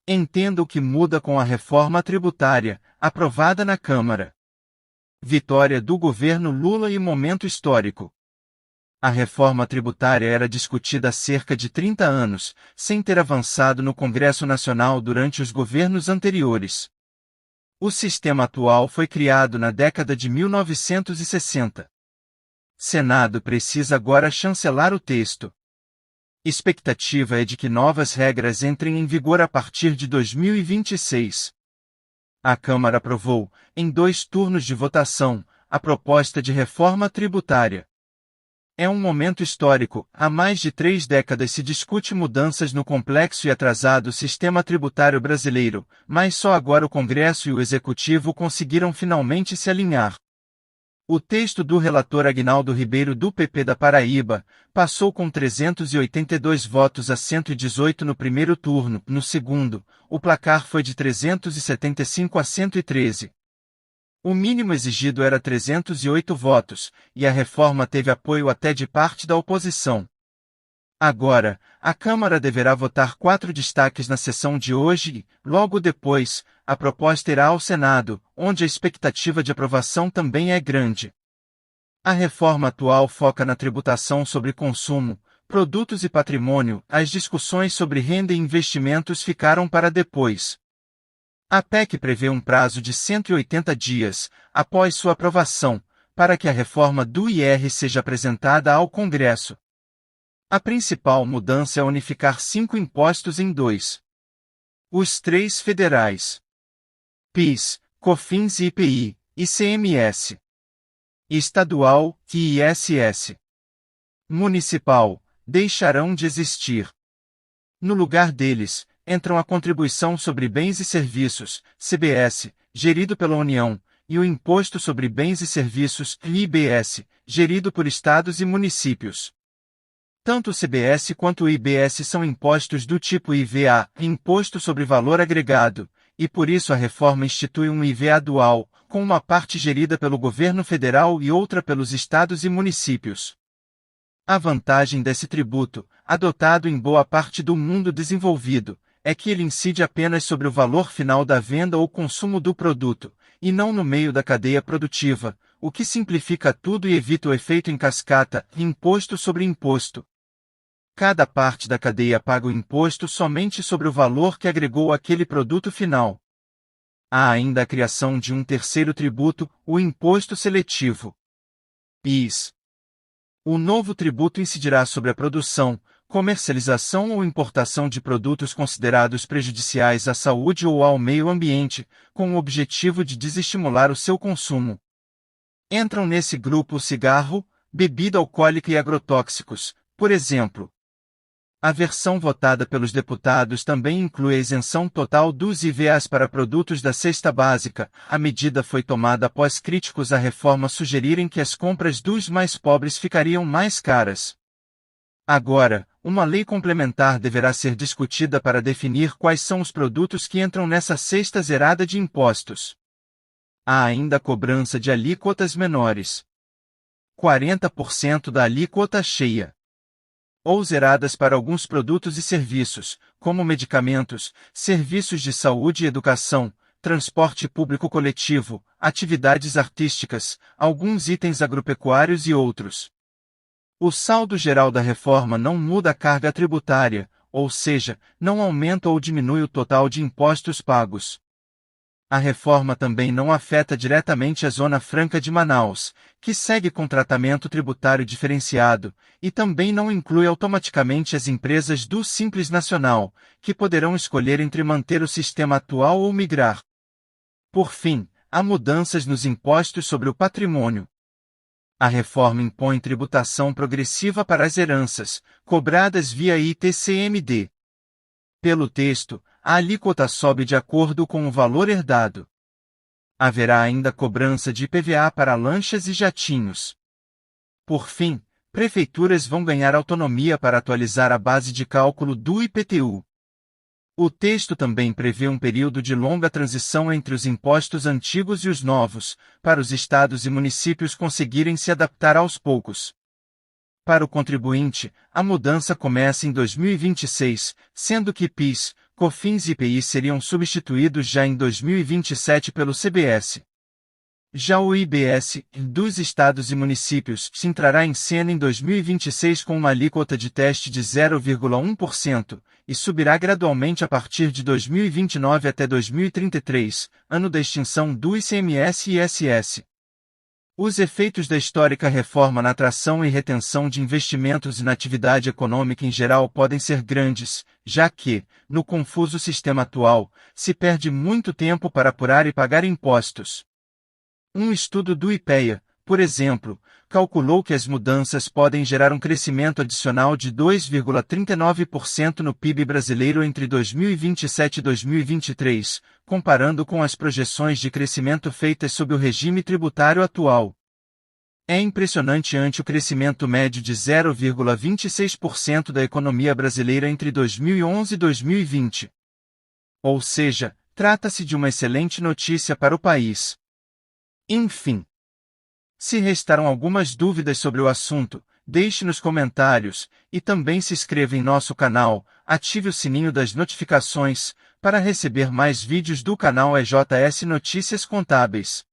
Entenda o que muda com a reforma tributária, aprovada na Câmara. Vitória do governo Lula e momento histórico. A reforma tributária era discutida há cerca de 30 anos, sem ter avançado no Congresso Nacional durante os governos anteriores. O sistema atual foi criado na década de 1960. Senado precisa agora chancelar o texto. Expectativa é de que novas regras entrem em vigor a partir de 2026. A Câmara aprovou, em 2 turnos de votação, a proposta de reforma tributária. É um momento histórico. Há mais de 3 décadas se discute mudanças no complexo e atrasado sistema tributário brasileiro, mas só agora o Congresso e o Executivo conseguiram finalmente se alinhar. O texto do relator Aguinaldo Ribeiro do PP da Paraíba passou com 382 votos a 118 no primeiro turno. No segundo, o placar foi de 375 a 113. O mínimo exigido era 308 votos, e a reforma teve apoio até de parte da oposição. Agora, a Câmara deverá votar 4 destaques na sessão de hoje e, logo depois, a proposta irá ao Senado, onde a expectativa de aprovação também é grande. A reforma atual foca na tributação sobre consumo, produtos e patrimônio. As discussões sobre renda e investimentos ficaram para depois. A PEC prevê um prazo de 180 dias, após sua aprovação, para que a reforma do IR seja apresentada ao Congresso. A principal mudança é unificar 5 impostos em 2. Os 3 federais: PIS, COFINS e IPI, ICMS. Estadual, ISS. Municipal, deixarão de existir. No lugar deles, entram a Contribuição sobre Bens e Serviços, CBS, gerido pela União, e o Imposto sobre Bens e Serviços, IBS, gerido por estados e municípios. Tanto o CBS quanto o IBS são impostos do tipo IVA, Imposto sobre Valor Agregado, e por isso a reforma institui um IVA dual, com uma parte gerida pelo governo federal e outra pelos estados e municípios. A vantagem desse tributo, adotado em boa parte do mundo desenvolvido, é que ele incide apenas sobre o valor final da venda ou consumo do produto, e não no meio da cadeia produtiva, o que simplifica tudo e evita o efeito em cascata, imposto sobre imposto. Cada parte da cadeia paga o imposto somente sobre o valor que agregou aquele produto final. Há ainda a criação de um terceiro tributo, o Imposto Seletivo. PIS. O novo tributo incidirá sobre a produção, comercialização ou importação de produtos considerados prejudiciais à saúde ou ao meio ambiente, com o objetivo de desestimular o seu consumo. Entram nesse grupo o cigarro, bebida alcoólica e agrotóxicos, por exemplo. A versão votada pelos deputados também inclui a isenção total dos IVAs para produtos da cesta básica. A medida foi tomada após críticos à reforma sugerirem que as compras dos mais pobres ficariam mais caras. Agora, uma lei complementar deverá ser discutida para definir quais são os produtos que entram nessa cesta zerada de impostos. Há ainda a cobrança de alíquotas menores. 40% da alíquota cheia. Ou zeradas para alguns produtos e serviços, como medicamentos, serviços de saúde e educação, transporte público coletivo, atividades artísticas, alguns itens agropecuários e outros. O saldo geral da reforma não muda a carga tributária, ou seja, não aumenta ou diminui o total de impostos pagos. A reforma também não afeta diretamente a Zona Franca de Manaus, que segue com tratamento tributário diferenciado, e também não inclui automaticamente as empresas do Simples Nacional, que poderão escolher entre manter o sistema atual ou migrar. Por fim, há mudanças nos impostos sobre o patrimônio. A reforma impõe tributação progressiva para as heranças, cobradas via ITCMD. Pelo texto, a alíquota sobe de acordo com o valor herdado. Haverá ainda cobrança de IPVA para lanchas e jatinhos. Por fim, prefeituras vão ganhar autonomia para atualizar a base de cálculo do IPTU. O texto também prevê um período de longa transição entre os impostos antigos e os novos, para os estados e municípios conseguirem se adaptar aos poucos. Para o contribuinte, a mudança começa em 2026, sendo que PIS, COFINS e IPI seriam substituídos já em 2027 pelo CBS. Já o IBS, dos estados e municípios, se entrará em cena em 2026 com uma alíquota de teste de 0,1% e subirá gradualmente a partir de 2029 até 2033, ano da extinção do ICMS e ISS. Os efeitos da histórica reforma na atração e retenção de investimentos e na atividade econômica em geral podem ser grandes, já que, no confuso sistema atual, se perde muito tempo para apurar e pagar impostos. Um estudo do IPEA, por exemplo, calculou que as mudanças podem gerar um crescimento adicional de 2,39% no PIB brasileiro entre 2027 e 2023, comparando com as projeções de crescimento feitas sob o regime tributário atual. É impressionante ante o crescimento médio de 0,26% da economia brasileira entre 2011 e 2020. Ou seja, trata-se de uma excelente notícia para o país. Enfim. Se restaram algumas dúvidas sobre o assunto, deixe nos comentários, e também se inscreva em nosso canal, ative o sininho das notificações, para receber mais vídeos do canal EJS Notícias Contábeis.